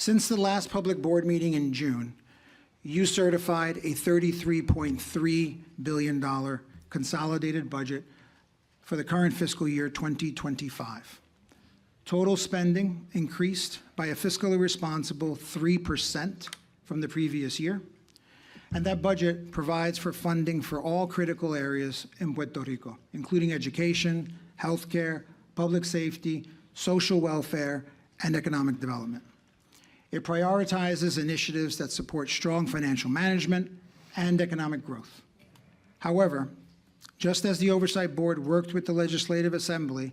Since the last public board meeting in June, you certified a $33.3 billion consolidated budget for the current fiscal year 2025. Total spending increased by a fiscally responsible 3% from the previous year, and that budget provides for funding for all critical areas in Puerto Rico, including education, healthcare, public safety, social welfare, and economic development. It prioritizes initiatives that support strong financial management and economic growth. However, just as the Oversight Board worked with the Legislative Assembly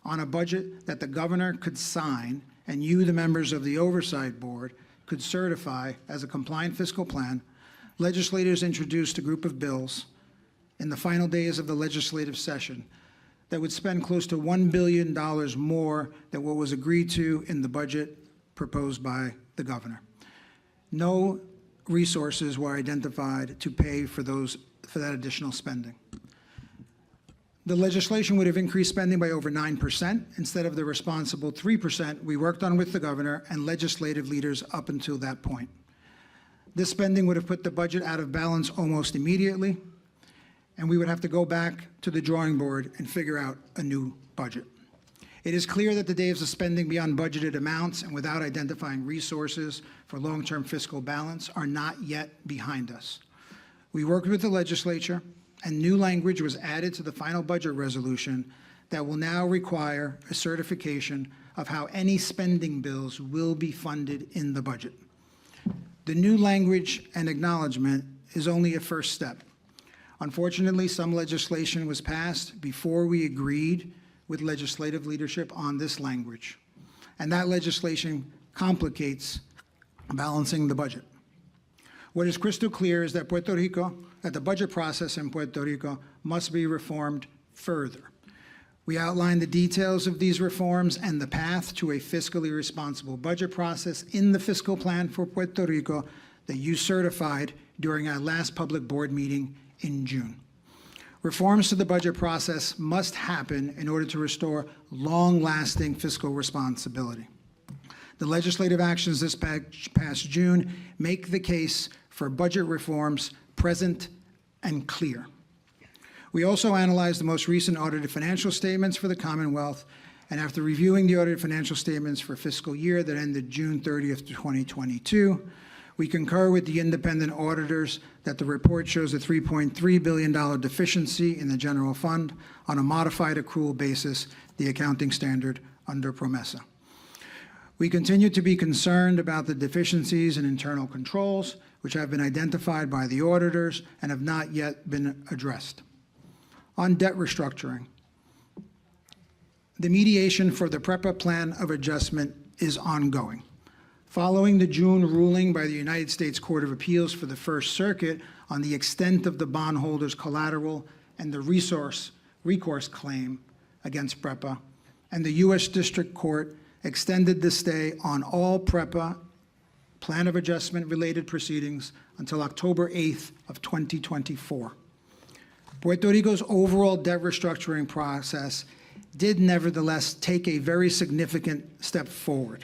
on a budget that the governor could sign and you, the members of the Oversight Board, could certify as a compliant fiscal plan, legislators introduced a group of bills in the final days of the legislative session that would spend close to $1 billion more than what was agreed to in the budget proposed by the governor. No resources were identified to pay for that additional spending. The legislation would have increased spending by over 9% instead of the responsible 3% we worked on with the governor and legislative leaders up until that point. This spending would have put the budget out of balance almost immediately, and we would have to go back to the drawing board and figure out a new budget. It is clear that the days of spending beyond budgeted amounts and without identifying resources for long-term fiscal balance are not yet behind us. We worked with the legislature, and new language was added to the final budget resolution that will now require a certification of how any spending bills will be funded in the budget. The new language and acknowledgement is only a first step. Unfortunately, some legislation was passed before we agreed with legislative leadership on this language, and that legislation complicates balancing the budget. What is crystal clear is that the budget process in Puerto Rico must be reformed further. We outlined the details of these reforms and the path to a fiscally responsible budget process in the fiscal plan for Puerto Rico that you certified during our last public board meeting in June. Reforms to the budget process must happen in order to restore long-lasting fiscal responsibility. The legislative actions this past June make the case for budget reforms present and clear. We also analyzed the most recent audited financial statements for the Commonwealth, and after reviewing the audited financial statements for fiscal year that ended June 30th, 2022, we concur with the independent auditors that the report shows a $3.3 billion deficiency in the general fund on a modified accrual basis, the accounting standard under PROMESA. We continue to be concerned about the deficiencies in internal controls, which have been identified by the auditors and have not yet been addressed. On debt restructuring, the mediation for the PREPA plan of adjustment is ongoing. Following the June ruling by the United States Court of Appeals for the First Circuit on the extent of the bondholders' collateral and the recourse claim against PREPA, and the U.S. District Court extended the stay on all PREPA plan of adjustment related proceedings until October 8th of 2024. Puerto Rico's overall debt restructuring process did nevertheless take a very significant step forward.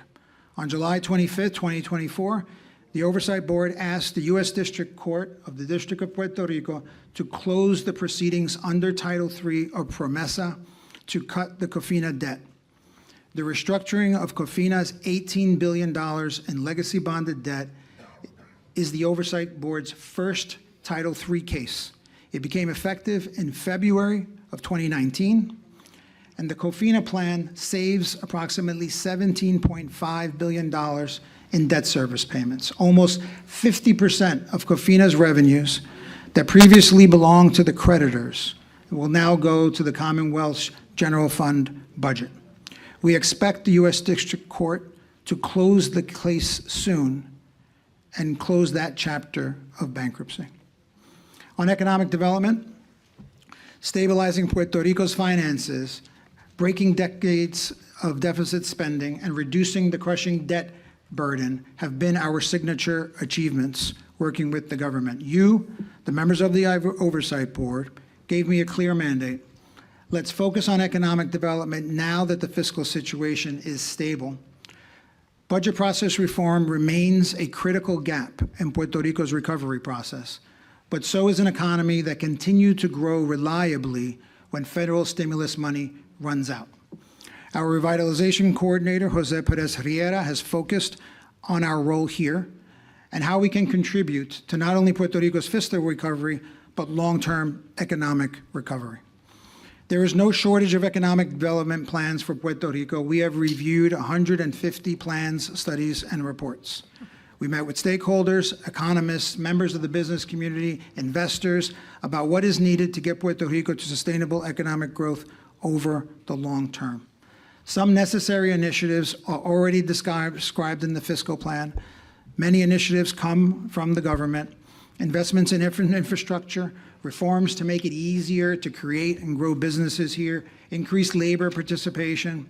On July 25th, 2024, the Oversight Board asked the U.S. District Court of the District of Puerto Rico to close the proceedings under Title III of PROMESA to cut the COFINA debt. The restructuring of COFINA's $18 billion in legacy bonded debt is the Oversight Board's first Title III case. It became effective in February of 2019, and the COFINA plan saves approximately $17.5 billion in debt service payments. Almost 50% of COFINA's revenues that previously belonged to the creditors will now go to the Commonwealth's general fund budget. We expect the U.S. District Court to close the case soon and close that chapter of bankruptcy. On economic development, stabilizing Puerto Rico's finances, breaking decades of deficit spending, and reducing the crushing debt burden have been our signature achievements working with the government. You, the members of the Oversight Board, gave me a clear mandate. Let's focus on economic development now that the fiscal situation is stable. Budget process reform remains a critical gap in Puerto Rico's recovery process, but so is an economy that continued to grow reliably when federal stimulus money runs out. Our revitalization coordinator, Jose Perez Riera, has focused on our role here and how we can contribute to not only Puerto Rico's fiscal recovery, but long-term economic recovery. There is no shortage of economic development plans for Puerto Rico. We have reviewed 150 plans, studies, and reports. We met with stakeholders, economists, members of the business community, investors, about what is needed to get Puerto Rico to sustainable economic growth over the long term. Some necessary initiatives are already described in the fiscal plan. Many initiatives come from the government. Investments in infrastructure, reforms to make it easier to create and grow businesses here, increased labor participation.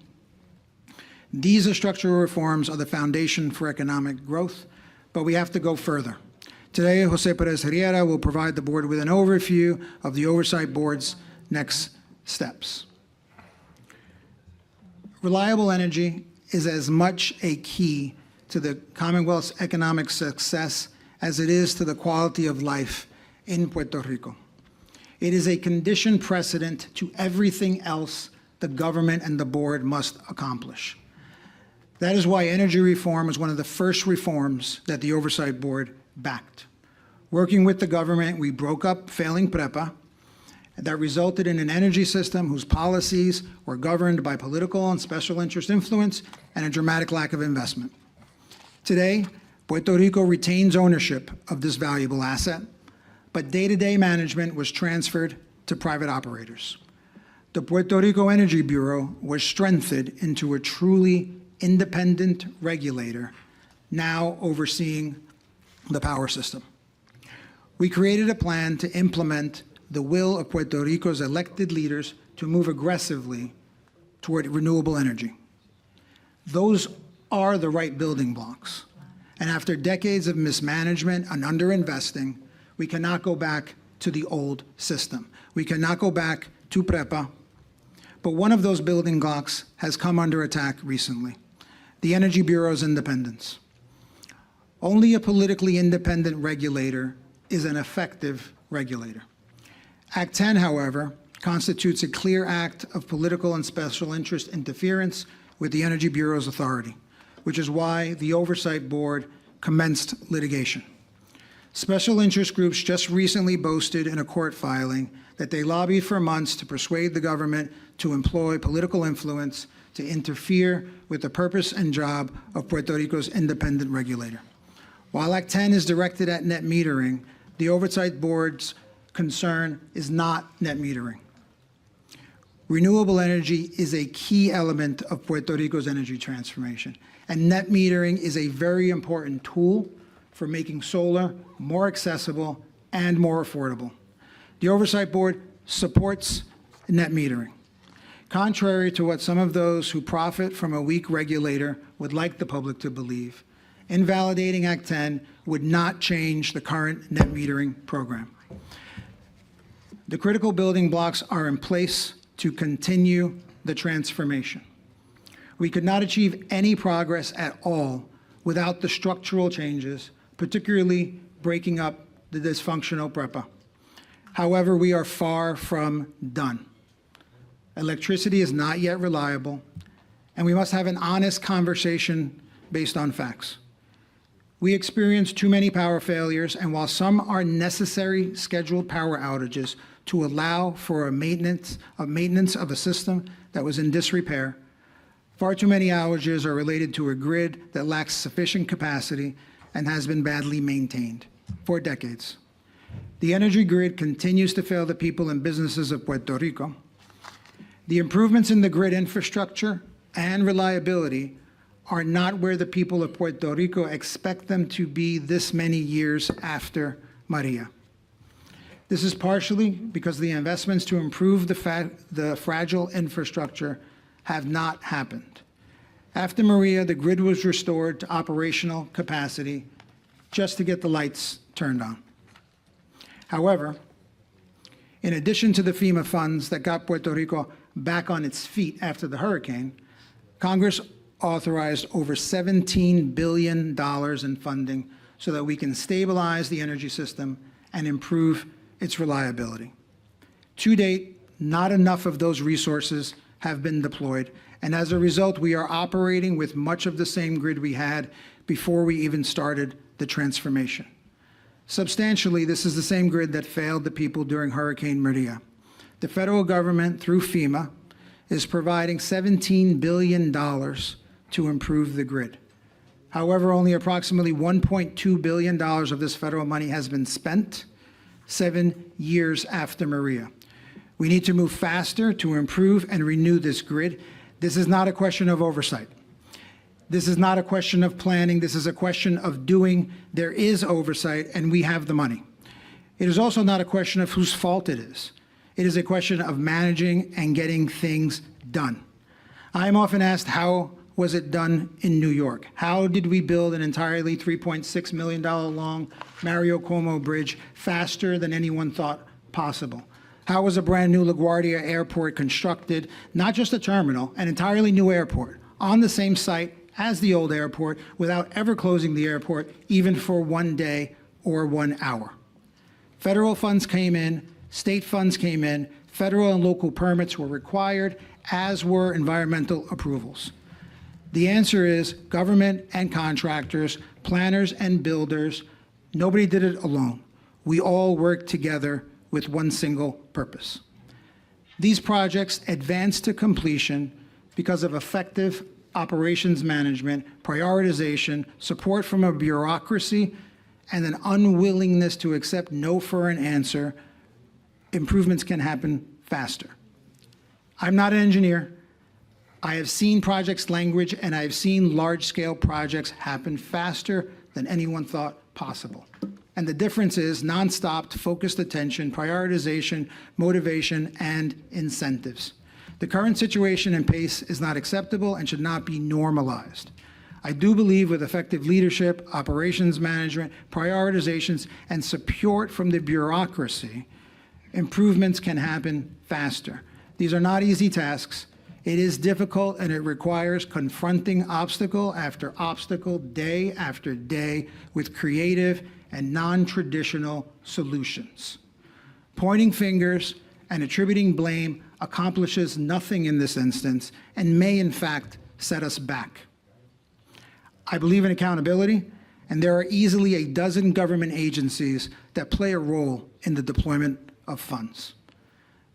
These structural reforms are the foundation for economic growth, but we have to go further. Today, Jose Perez Riera will provide the board with an overview of the Oversight Board's next steps. Reliable energy is as much a key to the Commonwealth's economic success as it is to the quality of life in Puerto Rico. It is a condition precedent to everything else the government and the board must accomplish. That is why energy reform was one of the first reforms that the Oversight Board backed. Working with the government, we broke up failing PREPA that resulted in an energy system whose policies were governed by political and special interest influence and a dramatic lack of investment. Today, Puerto Rico retains ownership of this valuable asset, but day-to-day management was transferred to private operators. The Puerto Rico Energy Bureau was strengthened into a truly independent regulator, now overseeing the power system. We created a plan to implement the will of Puerto Rico's elected leaders to move aggressively toward renewable energy. Those are the right building blocks. And after decades of mismanagement and underinvesting, we cannot go back to the old system. We cannot go back to PREPA. But one of those building blocks has come under attack recently: the Energy Bureau's independence. Only a politically independent regulator is an effective regulator. Act 10, however, constitutes a clear act of political and special interest interference with the Energy Bureau's authority, which is why the Oversight Board commenced litigation. Special interest groups just recently boasted in a court filing that they lobbied for months to persuade the government to employ political influence to interfere with the purpose and job of Puerto Rico's independent regulator. While Act 10 is directed at net metering, the Oversight Board's concern is not net metering. Renewable energy is a key element of Puerto Rico's energy transformation, and net metering is a very important tool for making solar more accessible and more affordable. The Oversight Board supports net metering. Contrary to what some of those who profit from a weak regulator would like the public to believe, invalidating Act 10 would not change the current net metering program. The critical building blocks are in place to continue the transformation. We could not achieve any progress at all without the structural changes, particularly breaking up the dysfunctional PREPA. However, we are far from done. Electricity is not yet reliable, and we must have an honest conversation based on facts. We experience too many power failures, and while some are necessary scheduled power outages to allow for a maintenance of a system that was in disrepair, far too many outages are related to a grid that lacks sufficient capacity and has been badly maintained for decades. The energy grid continues to fail the people and businesses of Puerto Rico. The improvements in the grid infrastructure and reliability are not where the people of Puerto Rico expect them to be this many years after Maria. This is partially because the investments to improve the fragile infrastructure have not happened. After Maria, the grid was restored to operational capacity just to get the lights turned on. However, in addition to the FEMA funds that got Puerto Rico back on its feet after the hurricane, Congress authorized over $17 billion in funding so that we can stabilize the energy system and improve its reliability. To date, not enough of those resources have been deployed, and as a result, we are operating with much of the same grid we had before we even started the transformation. Substantially, this is the same grid that failed the people during Hurricane Maria. The federal government, through FEMA, is providing $17 billion to improve the grid. However, only approximately $1.2 billion of this federal money has been spent 7 years after Maria. We need to move faster to improve and renew this grid. This is not a question of oversight. This is not a question of planning. This is a question of doing. There is oversight, and we have the money. It is also not a question of whose fault it is. It is a question of managing and getting things done. I am often asked, how was it done in New York? How did we build an entirely $3.6 million long Mario Cuomo bridge faster than anyone thought possible? How was a brand new LaGuardia airport constructed, not just a terminal, an entirely new airport, on the same site as the old airport without ever closing the airport, even for 1 day or 1 hour? Federal funds came in, state funds came in, federal and local permits were required, as were environmental approvals. The answer is government and contractors, planners and builders. Nobody did it alone. We all worked together with one single purpose. These projects advanced to completion because of effective operations management, prioritization, support from a bureaucracy, and an unwillingness to accept no for an answer. Improvements can happen faster. I'm not an engineer. I have seen projects language, and I have seen large-scale projects happen faster than anyone thought possible. And the difference is nonstop, focused attention, prioritization, motivation, and incentives. The current situation and pace is not acceptable and should not be normalized. I do believe with effective leadership, operations management, prioritizations, and support from the bureaucracy, improvements can happen faster. These are not easy tasks. It is difficult, and it requires confronting obstacle after obstacle, day after day, with creative and non-traditional solutions. Pointing fingers and attributing blame accomplishes nothing in this instance and may, in fact, set us back. I believe in accountability, and there are easily a dozen government agencies that play a role in the deployment of funds.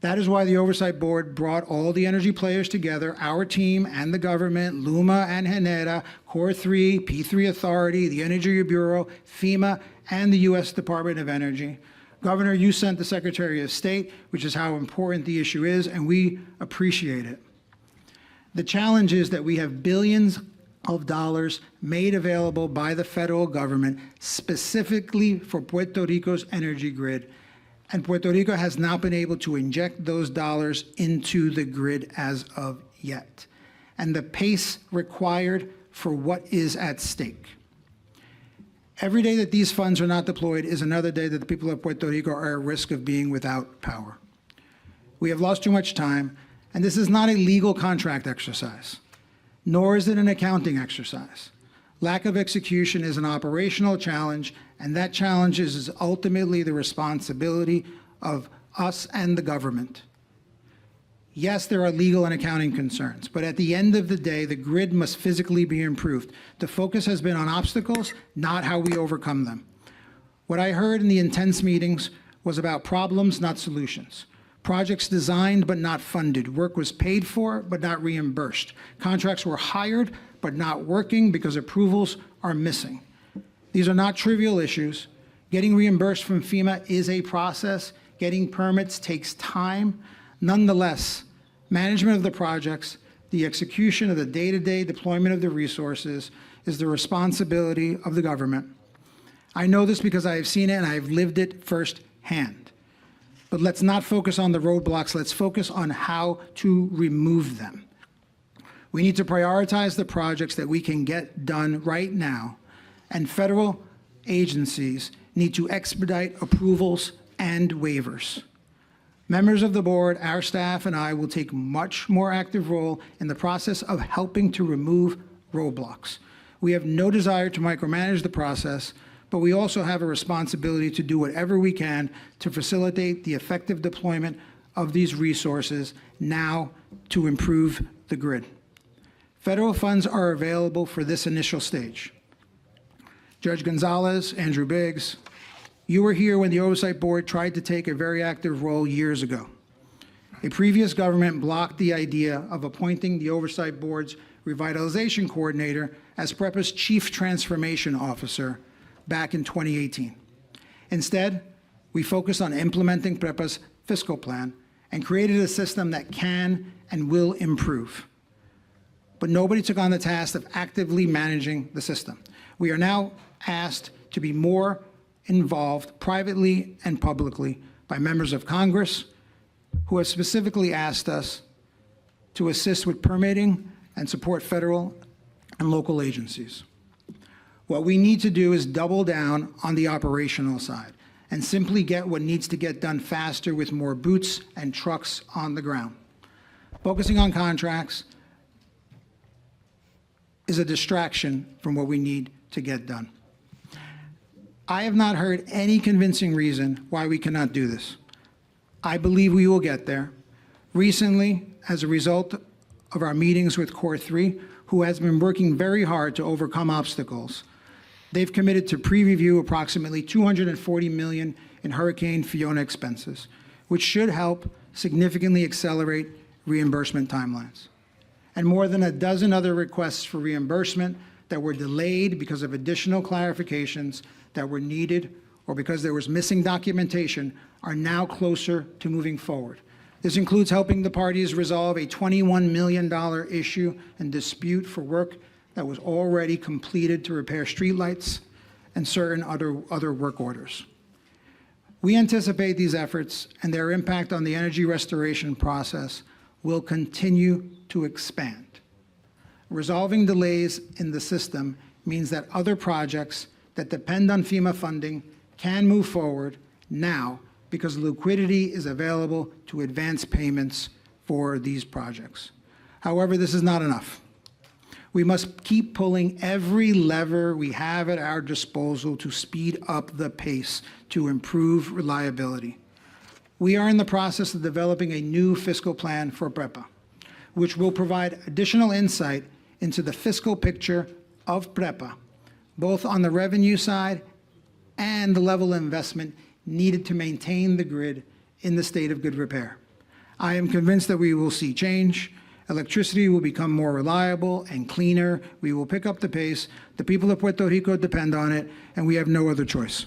That is why the Oversight Board brought all the energy players together, our team and the government, LUMA and Genera, Core 3, P3 Authority, the Energy Bureau, FEMA, and the U.S. Department of Energy. Governor, you sent the Secretary of State, which is how important the issue is, and we appreciate it. The challenge is that we have billions of dollars made available by the federal government specifically for Puerto Rico's energy grid, and Puerto Rico has not been able to inject those dollars into the grid as of yet, and the pace required for what is at stake. Every day that these funds are not deployed is another day that the people of Puerto Rico are at risk of being without power. We have lost too much time, and this is not a legal contract exercise, nor is it an accounting exercise. Lack of execution is an operational challenge, and that challenge is ultimately the responsibility of us and the government. Yes, there are legal and accounting concerns, but at the end of the day, the grid must physically be improved. The focus has been on obstacles, not how we overcome them. What I heard in the intense meetings was about problems, not solutions. Projects designed but not funded. Work was paid for but not reimbursed. Contracts were hired but not working because approvals are missing. These are not trivial issues. Getting reimbursed from FEMA is a process. Getting permits takes time. Nonetheless, management of the projects, the execution of the day-to-day deployment of the resources is the responsibility of the government. I know this because I have seen it and I have lived it firsthand. But let's not focus on the roadblocks. Let's focus on how to remove them. We need to prioritize the projects that we can get done right now, and federal agencies need to expedite approvals and waivers. Members of the board, our staff, and I will take much more active role in the process of helping to remove roadblocks. We have no desire to micromanage the process, but we also have a responsibility to do whatever we can to facilitate the effective deployment of these resources now to improve the grid. Federal funds are available for this initial stage. Judge Gonzalez, Andrew Biggs, you were here when the Oversight Board tried to take a very active role years ago. A previous government blocked the idea of appointing the Oversight Board's Revitalization Coordinator as PREPA's Chief Transformation Officer back in 2018. Instead, we focused on implementing PREPA's fiscal plan and created a system that can and will improve. But nobody took on the task of actively managing the system. We are now asked to be more involved privately and publicly by members of Congress who have specifically asked us to assist with permitting and support federal and local agencies. What we need to do is double down on the operational side and simply get what needs to get done faster with more boots and trucks on the ground. Focusing on contracts is a distraction from what we need to get done. I have not heard any convincing reason why we cannot do this. I believe we will get there. Recently, as a result of our meetings with Core 3, who has been working very hard to overcome obstacles, they've committed to pre-review approximately $240 million in Hurricane Fiona expenses, which should help significantly accelerate reimbursement timelines. And more than a dozen other requests for reimbursement that were delayed because of additional clarifications that were needed or because there was missing documentation are now closer to moving forward. This includes helping the parties resolve a $21 million issue and dispute for work that was already completed to repair streetlights and certain other work orders. We anticipate these efforts and their impact on the energy restoration process will continue to expand. Resolving delays in the system means that other projects that depend on FEMA funding can move forward now because liquidity is available to advance payments for these projects. However, this is not enough. We must keep pulling every lever we have at our disposal to speed up the pace to improve reliability. We are in the process of developing a new fiscal plan for PREPA, which will provide additional insight into the fiscal picture of PREPA, both on the revenue side and the level of investment needed to maintain the grid in the state of good repair. I am convinced that we will see change. Electricity will become more reliable and cleaner. We will pick up the pace. The people of Puerto Rico depend on it, and we have no other choice.